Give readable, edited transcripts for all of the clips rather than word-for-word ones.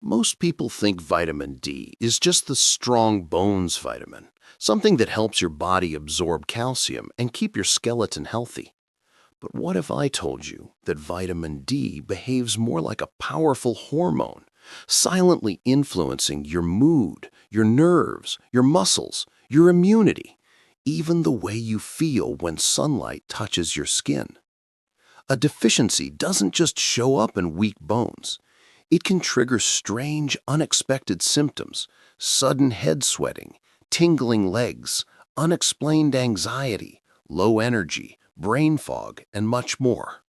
Most people think vitamin D is just the strong bones vitamin, something that helps your body absorb calcium and keep your skeleton healthy. But what if I told you that vitamin D behaves more like a powerful hormone, silently influencing your mood, your nerves, your muscles, your immunity, even the way you feel when sunlight touches your skin? A deficiency doesn't just show up in weak bones. It can trigger strange, unexpected symptoms, sudden head sweating, tingling legs, unexplained anxiety, low energy, brain fog, and much more.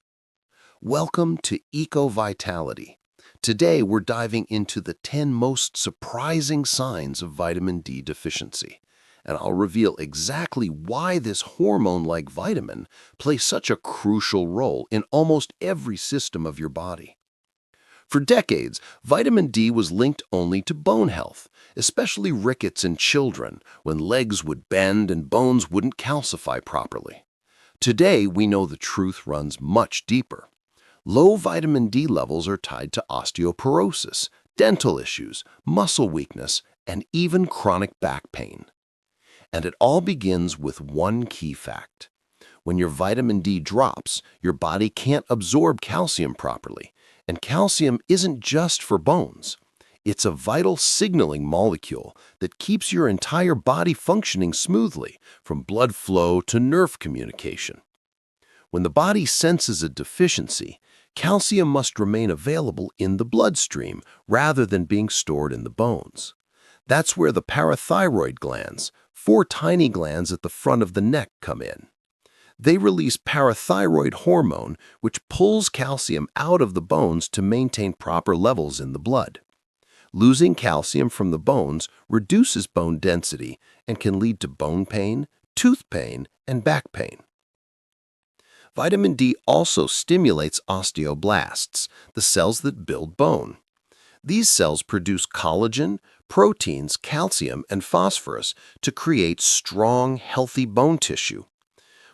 Welcome to Eco Vitality. Today we're diving into the 10 most surprising signs of vitamin D deficiency, and I'll reveal exactly why this hormone-like vitamin plays such a crucial role in almost every system of your body. For decades, vitamin D was linked only to bone health, especially rickets in children, when legs would bend and bones wouldn't calcify properly. Today, we know the truth runs much deeper. Low vitamin D levels are tied to osteoporosis, dental issues, muscle weakness, and even chronic back pain. And it all begins with one key fact. When your vitamin D drops, your body can't absorb calcium properly. And calcium isn't just for bones. It's a vital signaling molecule that keeps your entire body functioning smoothly, from blood flow to nerve communication. When the body senses a deficiency, calcium must remain available in the bloodstream rather than being stored in the bones. That's where the parathyroid glands, 4 tiny glands at the front of the neck, come in. They release parathyroid hormone, which pulls calcium out of the bones to maintain proper levels in the blood. Losing calcium from the bones reduces bone density and can lead to bone pain, tooth pain, and back pain. Vitamin D also stimulates osteoblasts, the cells that build bone. These cells produce collagen, proteins, calcium, and phosphorus to create strong, healthy bone tissue.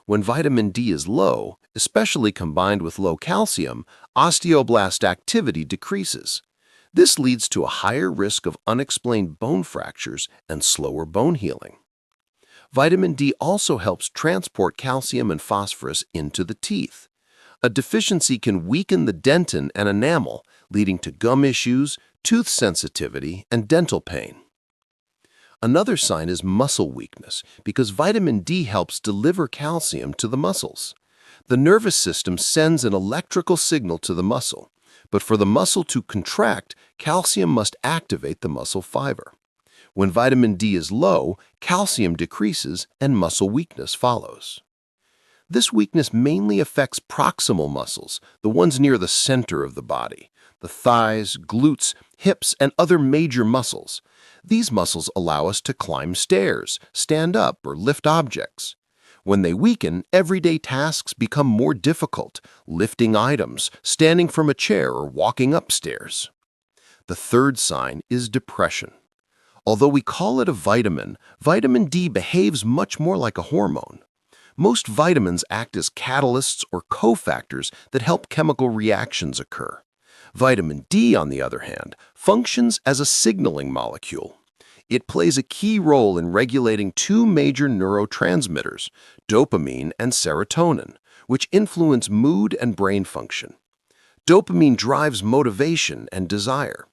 When vitamin D is low, especially combined with low calcium, osteoblast activity decreases. This leads to a higher risk of unexplained bone fractures and slower bone healing. Vitamin D also helps transport calcium and phosphorus into the teeth. A deficiency can weaken the dentin and enamel, leading to gum issues, tooth sensitivity, and dental pain. Another sign is muscle weakness, because vitamin D helps deliver calcium to the muscles. The nervous system sends an electrical signal to the muscle, but for the muscle to contract, calcium must activate the muscle fiber. When vitamin D is low, calcium decreases and muscle weakness follows. This weakness mainly affects proximal muscles, the ones near the center of the body, the thighs, glutes, hips, and other major muscles. These muscles allow us to climb stairs, stand up, or lift objects. When they weaken, everyday tasks become more difficult, lifting items, standing from a chair, or walking upstairs. The third sign is depression. Although we call it a vitamin, vitamin D behaves much more like a hormone. Most vitamins act as catalysts or cofactors that help chemical reactions occur. Vitamin D, on the other hand, functions as a signaling molecule. It plays a key role in regulating 2 major neurotransmitters, dopamine and serotonin, which influence mood and brain function. Dopamine drives motivation and desire.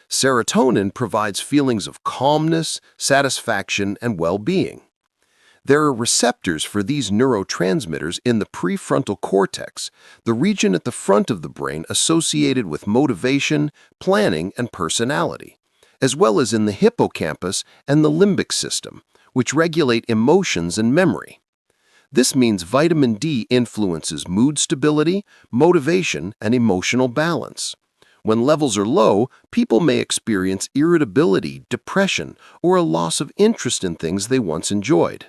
Serotonin provides feelings of calmness, satisfaction, and well-being. There are receptors for these neurotransmitters in the prefrontal cortex, the region at the front of the brain associated with motivation, planning, and personality, as well as in the hippocampus and the limbic system, which regulate emotions and memory. This means vitamin D influences mood stability, motivation, and emotional balance. When levels are low, people may experience irritability, depression, or a loss of interest in things they once enjoyed.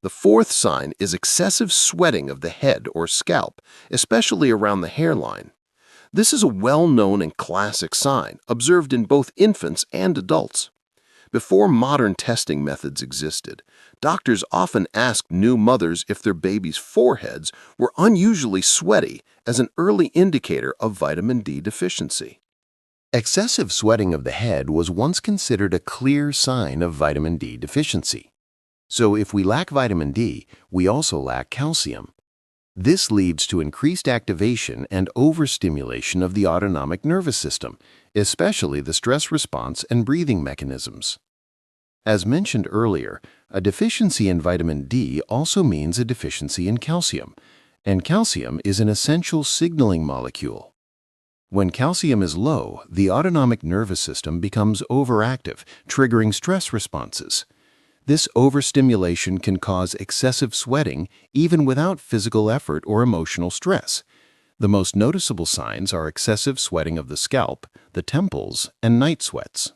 The fourth sign is excessive sweating of the head or scalp, especially around the hairline. This is a well-known and classic sign, observed in both infants and adults. Before modern testing methods existed, doctors often asked new mothers if their babies' foreheads were unusually sweaty as an early indicator of vitamin D deficiency. Excessive sweating of the head was once considered a clear sign of vitamin D deficiency. So if we lack vitamin D, we also lack calcium. This leads to increased activation and overstimulation of the autonomic nervous system, especially the stress response and breathing mechanisms. As mentioned earlier, a deficiency in vitamin D also means a deficiency in calcium, and calcium is an essential signaling molecule. When calcium is low, the autonomic nervous system becomes overactive, triggering stress responses. This overstimulation can cause excessive sweating even without physical effort or emotional stress. The most noticeable signs are excessive sweating of the scalp, the temples, and night sweats.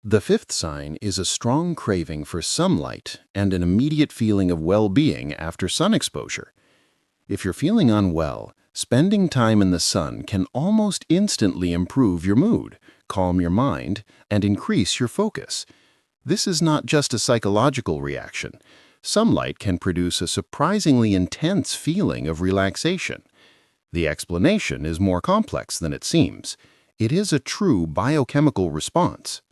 The fifth sign is a strong craving for sunlight and an immediate feeling of well-being after sun exposure. If you're feeling unwell, spending time in the sun can almost instantly improve your mood, calm your mind, and increase your focus. This is not just a psychological reaction. Sunlight can produce a surprisingly intense feeling of relaxation. The explanation is more complex than it seems. It is a true biochemical response.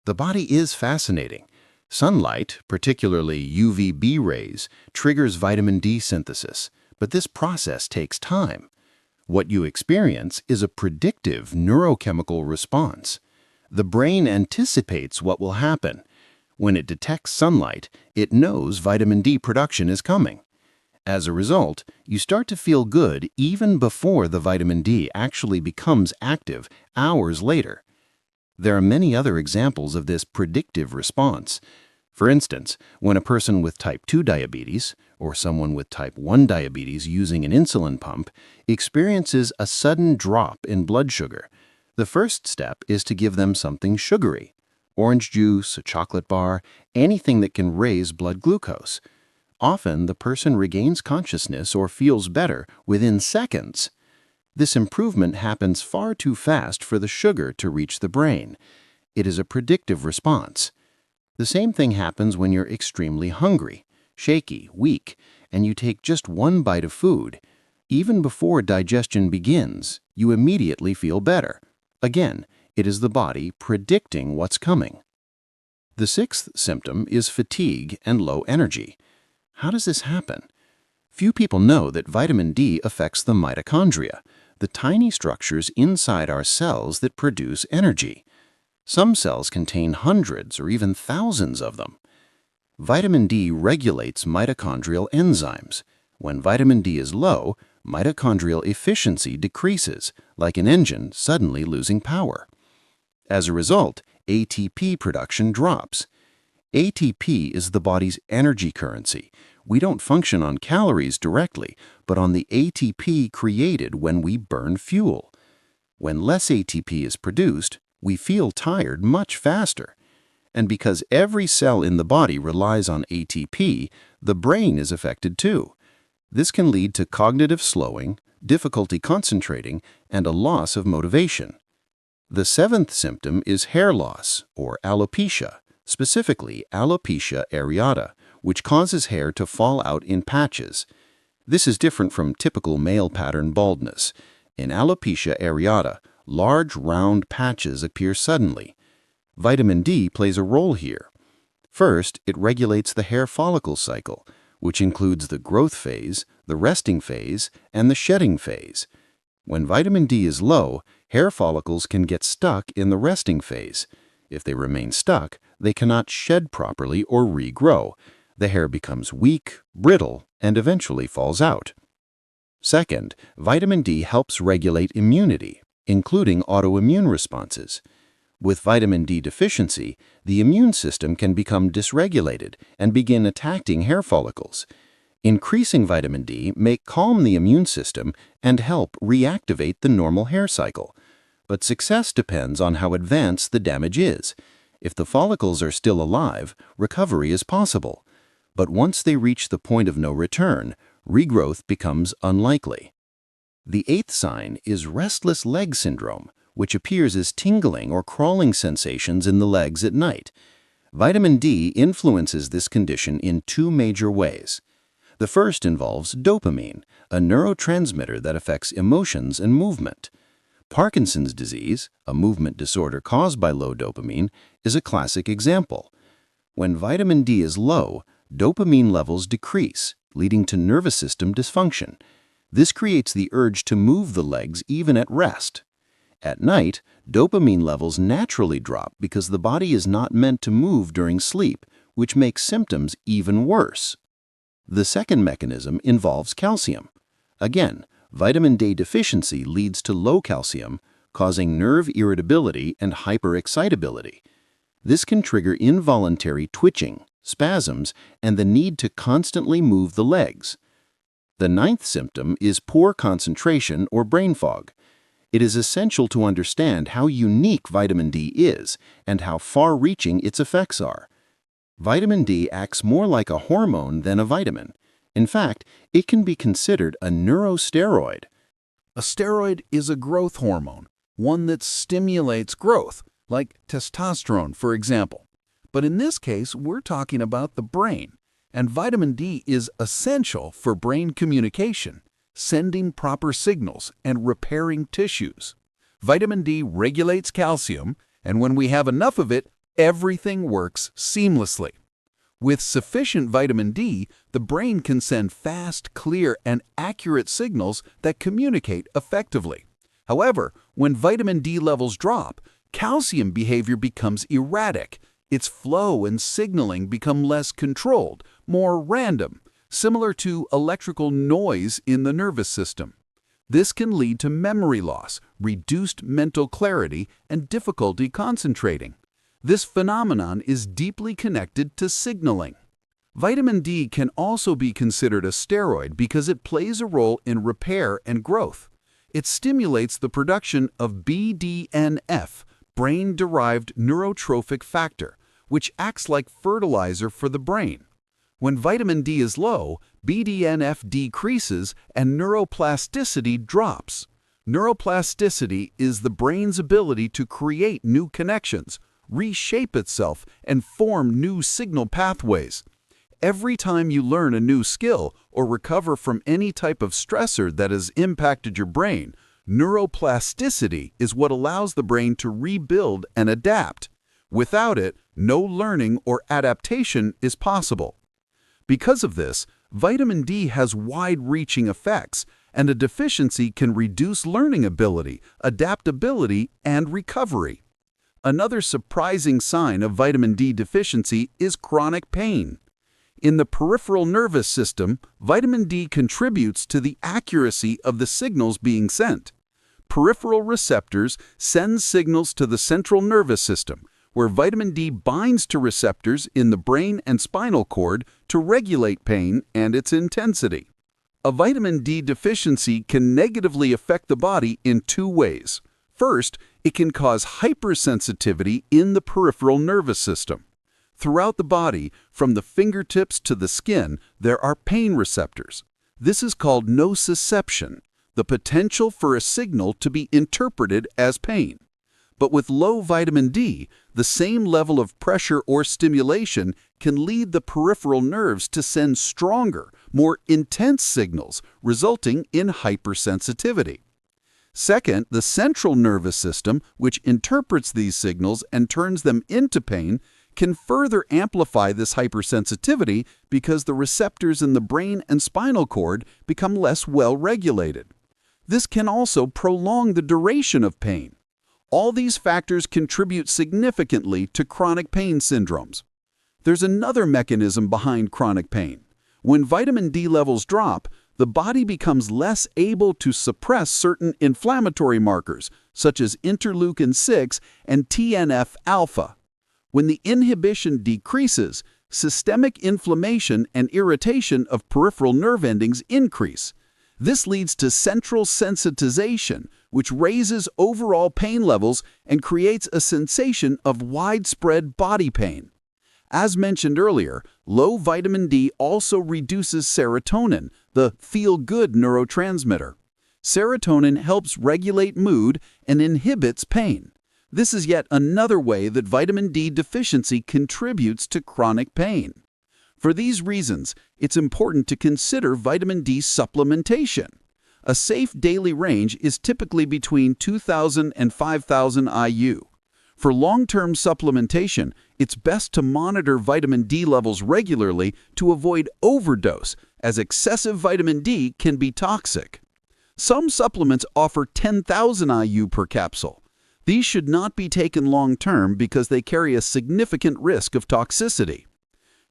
The body is fascinating. Sunlight, particularly UVB rays, triggers vitamin D synthesis, but this process takes time. What you experience is a predictive neurochemical response. The brain anticipates what will happen. When it detects sunlight, it knows vitamin D production is coming. As a result, you start to feel good even before the vitamin D actually becomes active hours later. There are many other examples of this predictive response. For instance, when a person with type 2 diabetes or someone with type 1 diabetes using an insulin pump experiences a sudden drop in blood sugar, the first step is to give them something sugary. Orange juice, a chocolate bar, anything that can raise blood glucose. Often, the person regains consciousness or feels better within seconds. This improvement happens far too fast for the sugar to reach the brain. It is a predictive response. The same thing happens when you're extremely hungry, shaky, weak, and you take just one bite of food. Even before digestion begins, you immediately feel better. Again, it is the body predicting what's coming. The sixth symptom is fatigue and low energy. How does this happen? Few people know that vitamin D affects the mitochondria, the tiny structures inside our cells that produce energy. Some cells contain hundreds or even thousands of them. Vitamin D regulates mitochondrial enzymes. When vitamin D is low, mitochondrial efficiency decreases, like an engine suddenly losing power. As a result, ATP production drops. ATP is the body's energy currency. We don't function on calories directly, but on the ATP created when we burn fuel. When less ATP is produced, we feel tired much faster. And because every cell in the body relies on ATP, the brain is affected too. This can lead to cognitive slowing, difficulty concentrating, and a loss of motivation. The seventh symptom is hair loss, or alopecia, specifically alopecia areata, which causes hair to fall out in patches. This is different from typical male pattern baldness. In alopecia areata, large round patches appear suddenly. Vitamin D plays a role here. First, it regulates the hair follicle cycle, which includes the growth phase, the resting phase, and the shedding phase. When vitamin D is low, hair follicles can get stuck in the resting phase. If they remain stuck, they cannot shed properly or regrow. The hair becomes weak, brittle, and eventually falls out. Second, vitamin D helps regulate immunity, including autoimmune responses. With vitamin D deficiency, the immune system can become dysregulated and begin attacking hair follicles. Increasing vitamin D may calm the immune system and help reactivate the normal hair cycle. But success depends on how advanced the damage is. If the follicles are still alive, recovery is possible. But once they reach the point of no return, regrowth becomes unlikely. The eighth sign is restless leg syndrome, which appears as tingling or crawling sensations in the legs at night. Vitamin D influences this condition in two major ways. The first involves dopamine, a neurotransmitter that affects emotions and movement. Parkinson's disease, a movement disorder caused by low dopamine, is a classic example. When vitamin D is low, dopamine levels decrease, leading to nervous system dysfunction. This creates the urge to move the legs even at rest. At night, dopamine levels naturally drop because the body is not meant to move during sleep, which makes symptoms even worse. The second mechanism involves calcium. Again, vitamin D deficiency leads to low calcium, causing nerve irritability and hyperexcitability. This can trigger involuntary twitching, spasms, and the need to constantly move the legs. The ninth symptom is poor concentration or brain fog. It is essential to understand how unique vitamin D is and how far-reaching its effects are. Vitamin D acts more like a hormone than a vitamin. In fact, it can be considered a neurosteroid. A steroid is a growth hormone, one that stimulates growth, like testosterone, for example. But in this case, we're talking about the brain, and vitamin D is essential for brain communication, sending proper signals and repairing tissues. Vitamin D regulates calcium, and when we have enough of it, everything works seamlessly. With sufficient vitamin D, the brain can send fast, clear, and accurate signals that communicate effectively. However, when vitamin D levels drop, calcium behavior becomes erratic. Its flow and signaling become less controlled, more random, similar to electrical noise in the nervous system. This can lead to memory loss, reduced mental clarity, and difficulty concentrating. This phenomenon is deeply connected to signaling. Vitamin D can also be considered a steroid because it plays a role in repair and growth. It stimulates the production of BDNF, brain-derived neurotrophic factor, which acts like fertilizer for the brain. When vitamin D is low, BDNF decreases and neuroplasticity drops. Neuroplasticity is the brain's ability to create new connections, reshape itself, and form new signal pathways. Every time you learn a new skill or recover from any type of stressor that has impacted your brain, neuroplasticity is what allows the brain to rebuild and adapt. Without it, no learning or adaptation is possible. Because of this, vitamin D has wide-reaching effects, and a deficiency can reduce learning ability, adaptability, and recovery. Another surprising sign of vitamin D deficiency is chronic pain. In the peripheral nervous system, vitamin D contributes to the accuracy of the signals being sent. Peripheral receptors send signals to the central nervous system, where vitamin D binds to receptors in the brain and spinal cord to regulate pain and its intensity. A vitamin D deficiency can negatively affect the body in two ways. First, it can cause hypersensitivity in the peripheral nervous system. Throughout the body, from the fingertips to the skin, there are pain receptors. This is called nociception, the potential for a signal to be interpreted as pain. But with low vitamin D, the same level of pressure or stimulation can lead the peripheral nerves to send stronger, more intense signals, resulting in hypersensitivity. Second, the central nervous system, which interprets these signals and turns them into pain, can further amplify this hypersensitivity because the receptors in the brain and spinal cord become less well-regulated. This can also prolong the duration of pain. All these factors contribute significantly to chronic pain syndromes. There's another mechanism behind chronic pain. When vitamin D levels drop, the body becomes less able to suppress certain inflammatory markers, such as interleukin-6 and TNF-alpha. When the inhibition decreases, systemic inflammation and irritation of peripheral nerve endings increase. This leads to central sensitization, which raises overall pain levels and creates a sensation of widespread body pain. As mentioned earlier, low vitamin D also reduces serotonin, the feel-good neurotransmitter. Serotonin helps regulate mood and inhibits pain. This is yet another way that vitamin D deficiency contributes to chronic pain. For these reasons, it's important to consider vitamin D supplementation. A safe daily range is typically between 2,000 and 5,000 IU. For long-term supplementation, it's best to monitor vitamin D levels regularly to avoid overdose, as excessive vitamin D can be toxic. Some supplements offer 10,000 IU per capsule. These should not be taken long-term because they carry a significant risk of toxicity.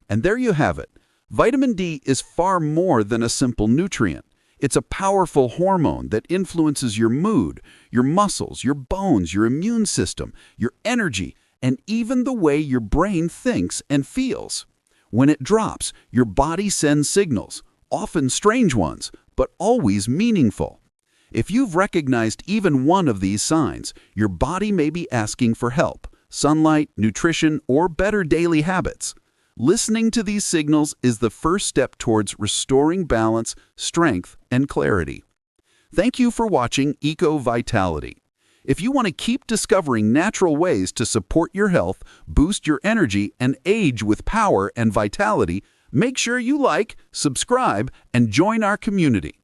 And there you have it. Vitamin D is far more than a simple nutrient. It's a powerful hormone that influences your mood, your muscles, your bones, your immune system, your energy, and even the way your brain thinks and feels. When it drops, your body sends signals, often strange ones, but always meaningful. If you've recognized even one of these signs, your body may be asking for help, sunlight, nutrition, or better daily habits. Listening to these signals is the first step towards restoring balance, strength, and clarity. Thank you for watching Eco Vitality. If you want to keep discovering natural ways to support your health, boost your energy, and age with power and vitality, make sure you like, subscribe, and join our community.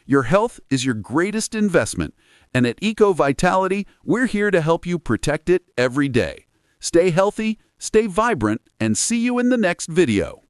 Your health is your greatest investment, and at Eco Vitality, we're here to help you protect it every day. Stay healthy, stay vibrant, and see you in the next video.